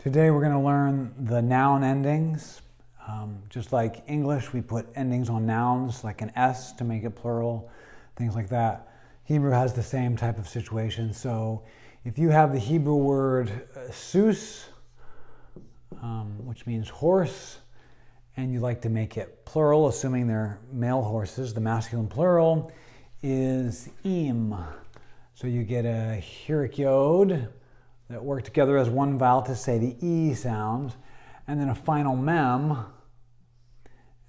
Today we're going to learn the noun endings. Just like English, we put endings on nouns like an S to make it plural, things like that. Hebrew has the same type of situation. So if you have the Hebrew word sus, which means horse, and you like to make it plural, assuming they're male horses, the masculine plural is im. So you get a hirik yod that work together as one vowel to say the E sound, and then a final mem,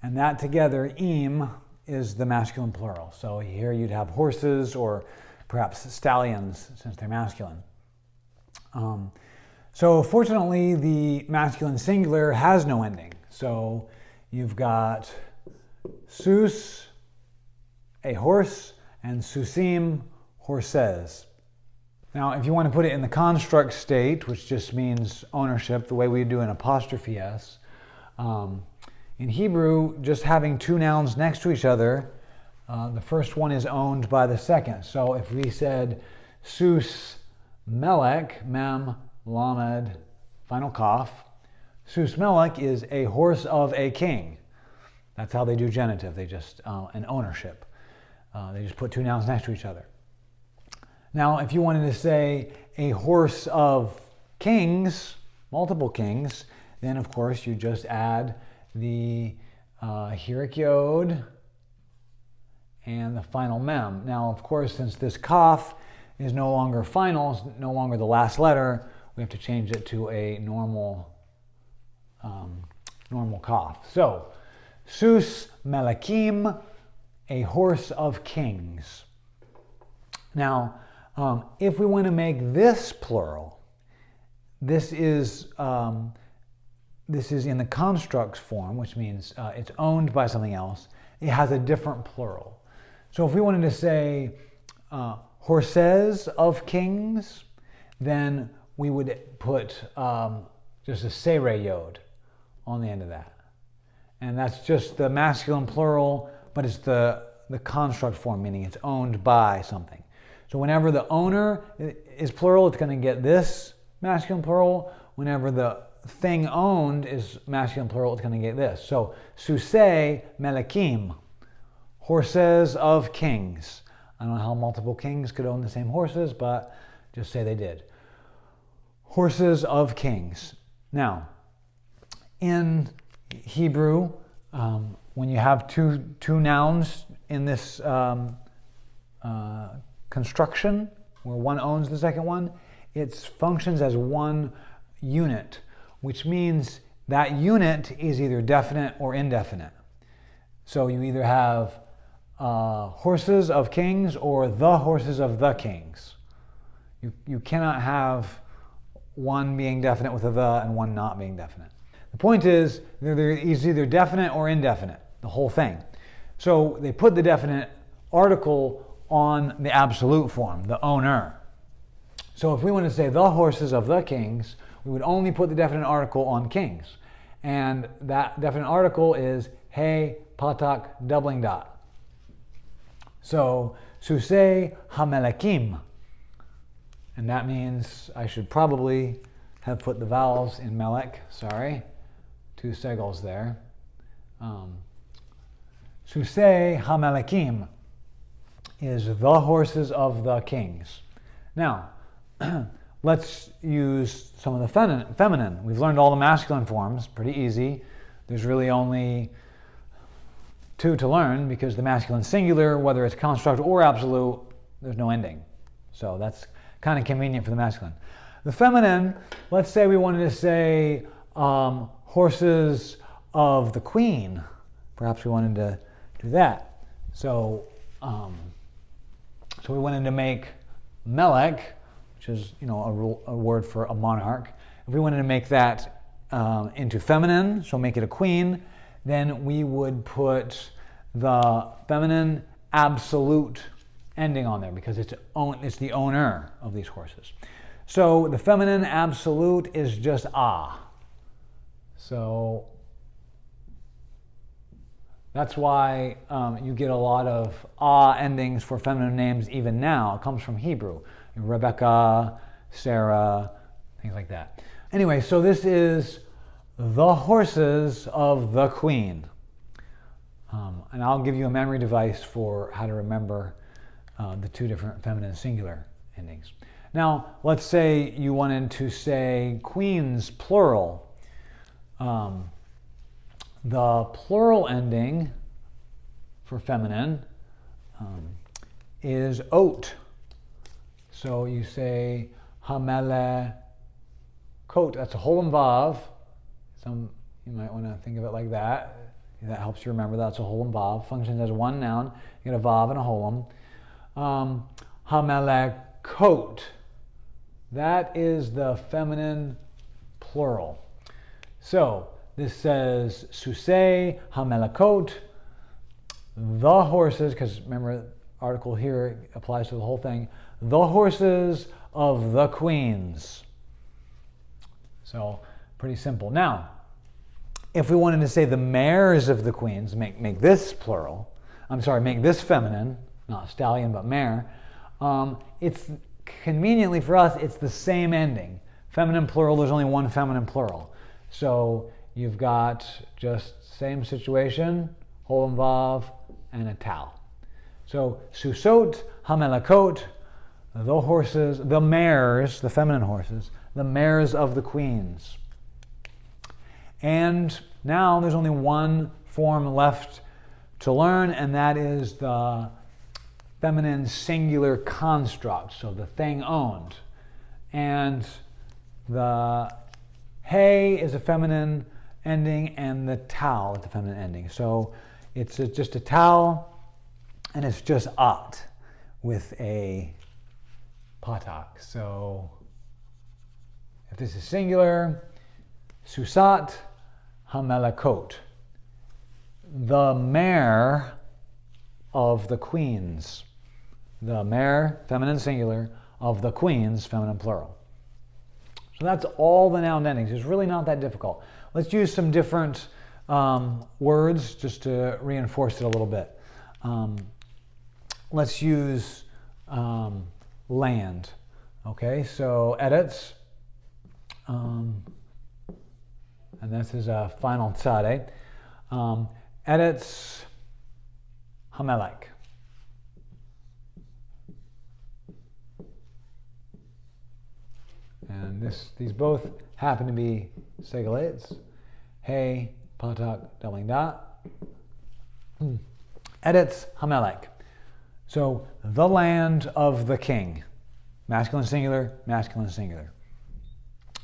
and that together, im, is the masculine plural. So here you'd have horses or perhaps stallions since they're masculine. So fortunately, the masculine singular has no ending. So you've got sus, a horse, and susim, horses. Now, if you want to put it in the construct state, which just means ownership, the way we do an apostrophe S, in Hebrew, just having two nouns next to each other, the first one is owned by the second. So if we said sus melech, mem, lamed, final kaf, sus melech is a horse of a king. That's how they do genitive. They just, an ownership. They just put two nouns next to each other. Now, if you wanted to say a horse of kings, multiple kings, then of course you just add the hirik yod and the final mem. Now, of course, since this kaf is no longer final, no longer the last letter, we have to change it to a normal kaf. So, sus melakim, a horse of kings. Now, if we want to make this plural, this is in the constructs form, which means it's owned by something else. It has a different plural. So if we wanted to say horses of kings, then we would put just a sere yod on the end of that. And that's just the masculine plural, but it's the construct form, meaning it's owned by something. So whenever the owner is plural, it's going to get this masculine plural. Whenever the thing owned is masculine plural, it's going to get this. So susei melakim, horses of kings. I don't know how multiple kings could own the same horses, but just say they did. Horses of kings. Now, in Hebrew, when you have two nouns in this construction, where one owns the second one, it functions as one unit, which means that unit is either definite or indefinite. So you either have horses of kings or the horses of the kings. You cannot have one being definite with a the and one not being definite. The point is, it's either definite or indefinite, the whole thing. So they put the definite article on the absolute form, the owner. So if we want to say the horses of the kings, we would only put the definite article on kings. And that definite article is he, patak, doubling dot. So, susei hamelakim. And that means I should probably have put the vowels in melech, sorry. Two segals there. Susei hamelakim is the horses of the kings. Now, let's use some of the feminine. We've learned all the masculine forms, pretty easy. There's really only two to learn because the masculine singular, whether it's construct or absolute, there's no ending. So that's kind of convenient for the masculine. The feminine, let's say we wanted to say horses of the queen. Perhaps we wanted to do that. So we wanted to make melech, which is a word for a monarch. If we wanted to make that into feminine, so make it a queen, then we would put the feminine absolute ending on there because it's the owner of these horses. So the feminine absolute is just ah. So that's why you get a lot of endings for feminine names even now. It comes from Hebrew. Rebecca, Sarah, things like that. Anyway, so this is the horses of the queen. And I'll give you a memory device for how to remember the two different feminine singular endings. Now, let's say you wanted to say queens plural. The plural ending for feminine is oat. So you say hamele coat. That's a holem vav. You might want to think of it like that. That helps you remember that's a holem vav. Functions as one noun. You get a vav and a holem. Hamele coat. That is the feminine plural. So this says susei hamelakot, the horses, because remember, article here applies to the whole thing, the horses of the queens. So pretty simple. Now, if we wanted to say the mares of the queens, make this plural, make this feminine, not stallion but mare, it's conveniently for us, it's the same ending. Feminine plural, there's only one feminine plural. So you've got just same situation, holem vav, and a tal. So susot, hamelakot, the horses, the mares, the feminine horses, the mares of the queens. And now there's only one form left to learn, and that is the feminine singular construct, so the thing owned. And the hey is a feminine ending, and the tal is the feminine ending. So it's just a tal, and it's just at with a patak. So if this is singular, susat hamelakot, the mare of the queens. The mare, feminine singular, of the queens, feminine plural. So that's all the noun endings. It's really not that difficult. Let's use some different words just to reinforce it a little bit. Let's use land. Okay, so edits. And this is a final tzade. Edits hamelek. And these both happen to be segalates. Hey, patak, doubling dot. Edits hamelek. So the land of the king. Masculine singular, masculine singular.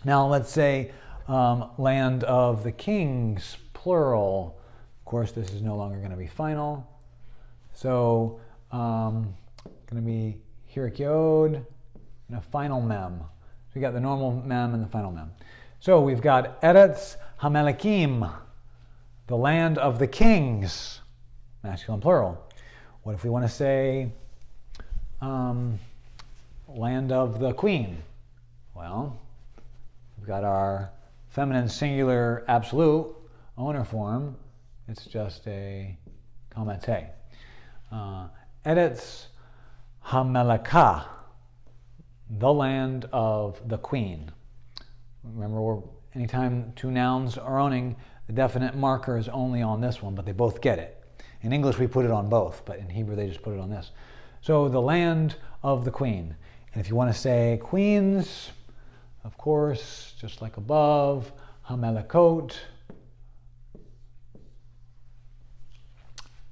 Now let's say land of the kings, plural. Of course, this is no longer going to be final. So going to be hirikiod and a final mem. So we got the normal mem and the final mem. So we've got Eretz Hamelekim, the land of the kings, masculine plural. What if we want to say land of the queen? Well, we've got our feminine singular absolute owner form. It's just a komate. Eretz Hamelekah, the land of the queen. Remember, anytime two nouns are owning, the definite marker is only on this one, but they both get it. In English, we put it on both, but in Hebrew, they just put it on this. So the land of the queen. And if you want to say queens, of course, just like above, Hamelekot,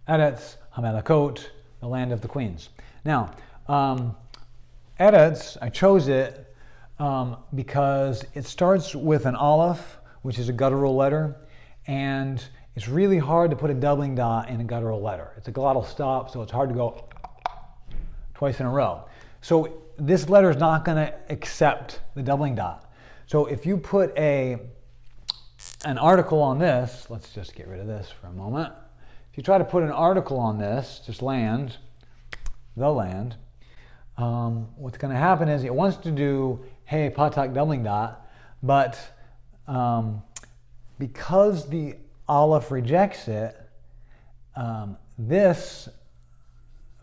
Eretz Hamelekot, the land of the queens. Now, Eretz, I chose it because it starts with an aleph, which is a guttural letter, and it's really hard to put a doubling dot in a guttural letter. It's a glottal stop, so it's hard to go twice in a row. So this letter is not going to accept the doubling dot. So if you put an article on this, let's just get rid of this for a moment. If you try to put an article on this, just land, the land, what's going to happen is it wants to do, hey, patak doubling dot, but because the aleph rejects it, this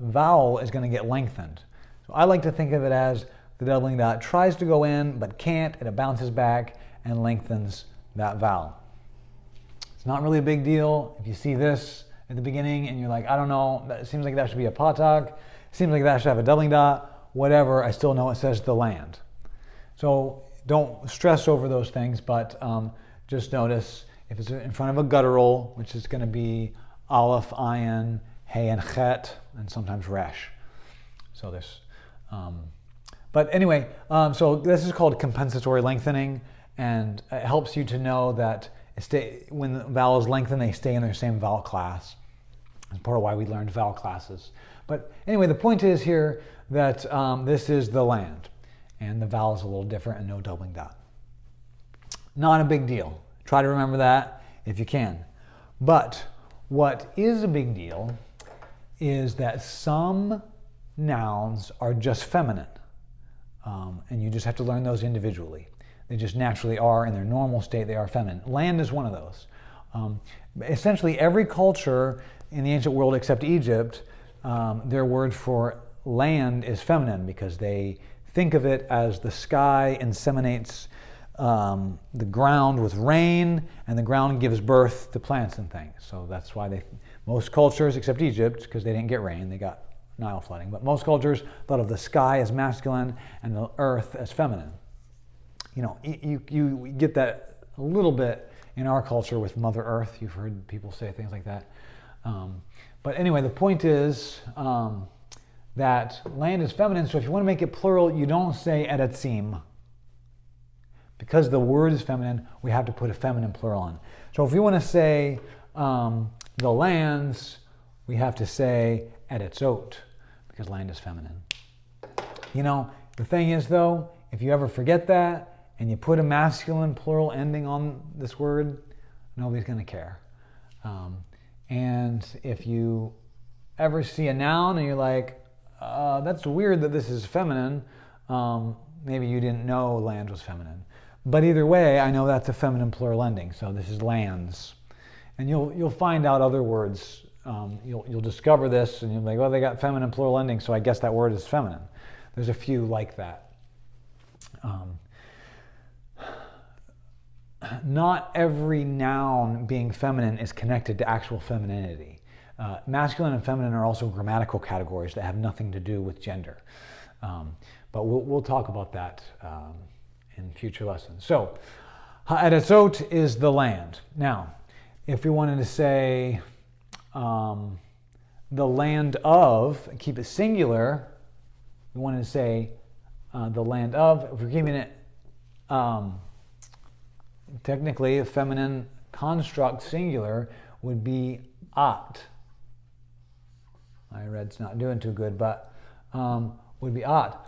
vowel is going to get lengthened. So I like to think of it as the doubling dot tries to go in but can't, and it bounces back, and lengthens that vowel. It's not really a big deal if you see this at the beginning and you're like, I don't know, it seems like that should be a patak, it seems like that should have a doubling dot, whatever, I still know it says the land. So don't stress over those things, but just notice if it's in front of a guttural, which is going to be aleph, ayin, hey, and chet, and sometimes resh. So this, but anyway, so this is called compensatory lengthening, and it helps you to know that when the vowels lengthen, they stay in their same vowel class. That's part of why we learned vowel classes. But anyway, the point is here that this is the land, and the vowel is a little different and no doubling dot. Not a big deal. Try to remember that if you can. But what is a big deal is that some nouns are just feminine, and you just have to learn those individually. They just naturally are, in their normal state, they are feminine. Land is one of those. Essentially, every culture in the ancient world except Egypt, their word for land is feminine because they think of it as the sky inseminates the ground with rain, and the ground gives birth to plants and things. So that's why most cultures except Egypt, because they didn't get rain, they got Nile flooding, but most cultures thought of the sky as masculine and the earth as feminine. You know, you get that a little bit in our culture with Mother Earth. You've heard people say things like that. But anyway, the point is that land is feminine, so if you want to make it plural, you don't say eretzim. Because the word is feminine, we have to put a feminine plural on. So if you want to say the lands, we have to say eretzot, because land is feminine. You know, the thing is though, if you ever forget that, and you put a masculine plural ending on this word, nobody's going to care. And if you ever see a noun and you're like, that's weird that this is feminine, maybe you didn't know land was feminine. But either way, I know that's a feminine plural ending, so this is lands. And you'll find out other words. You'll discover this, and you'll be like, well, they got feminine plural ending, so I guess that word is feminine. There's a few like that. Not every noun being feminine is connected to actual femininity. Masculine and feminine are also grammatical categories that have nothing to do with gender. But we'll talk about that in future lessons. So, Ha'eretzot is the land. Now, if we wanted to say the land of, keep it singular, we wanted to say the land of, if we're keeping it technically a feminine construct singular would be at. My red's not doing too good, but would be at.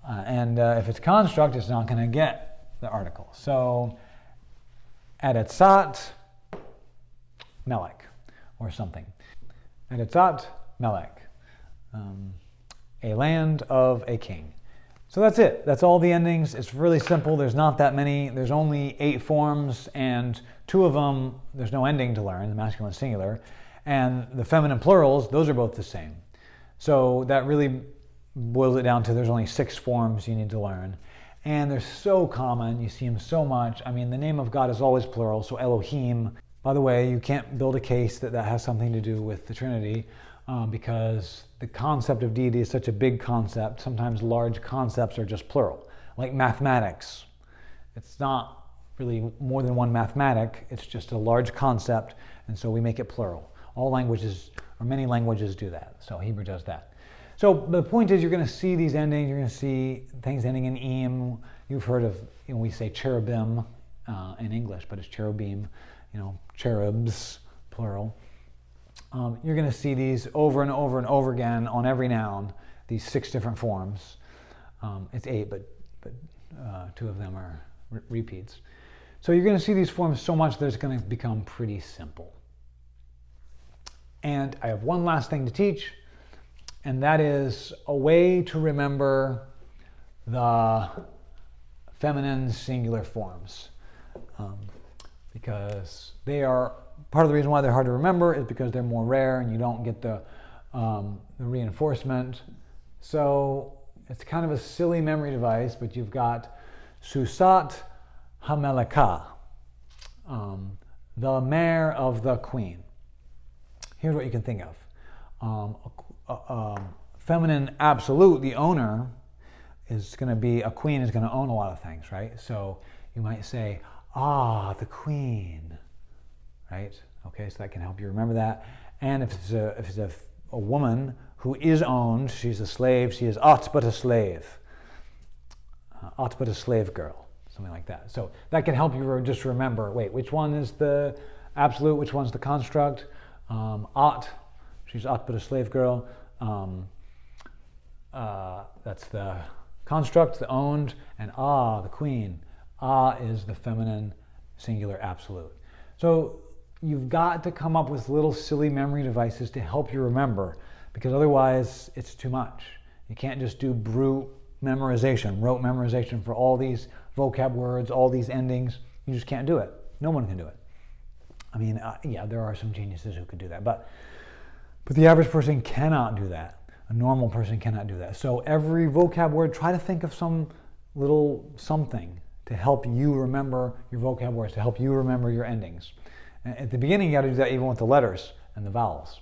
And if it's construct, it's not going to get the article. So, eretzat melech, or something. Eretzat melech, a land of a king. So that's it. That's all the endings. It's really simple. There's not that many. There's only 8 forms, and 2 of them, there's no ending to learn, the masculine and singular. And the feminine plurals, those are both the same. So that really boils it down to there's only 6 forms you need to learn. And they're so common. You see them so much. I mean, the name of God is always plural, so Elohim. By the way, you can't build a case that has something to do with the Trinity. Because the concept of deity is such a big concept. Sometimes large concepts are just plural, like mathematics. It's not really more than one mathematic, it's just a large concept, and so we make it plural. All languages, or many languages, do that, so Hebrew does that. So the point is, you're going to see these endings, you're going to see things ending in im. You've heard of, we say cherubim in English, but it's cherubim, cherubs, plural. You're going to see these over and over and over again on every noun, these 6 different forms. It's 8, but 2 of them are repeats. So you're going to see these forms so much that it's going to become pretty simple. And I have one last thing to teach, and that is a way to remember the feminine singular forms. Because they are, part of the reason why they're hard to remember is because they're more rare and you don't get the reinforcement. So it's kind of a silly memory device, but you've got Susat, Hameleka, the mare of the queen. Here's what you can think of. Feminine absolute, the owner, is going to be, a queen is going to own a lot of things, right? So you might say, the queen, right? Okay, so that can help you remember that. And if it's a woman who is owned, she's a slave, she is aught but a slave. Aught but a slave girl, something like that. So that can help you just remember, wait, which one is the absolute, which one's the construct? Aught, she's aught but a slave girl. That's the construct, the owned, and the queen. Is the feminine singular absolute. So you've got to come up with little silly memory devices to help you remember, because otherwise it's too much. You can't just do rote memorization for all these vocab words, all these endings. You just can't do it. No one can do it. I mean, yeah, there are some geniuses who could do that, but the average person cannot do that. A normal person cannot do that. So every vocab word, try to think of some little something to help you remember your vocab words, to help you remember your endings. At the beginning, you got to do that even with the letters and the vowels.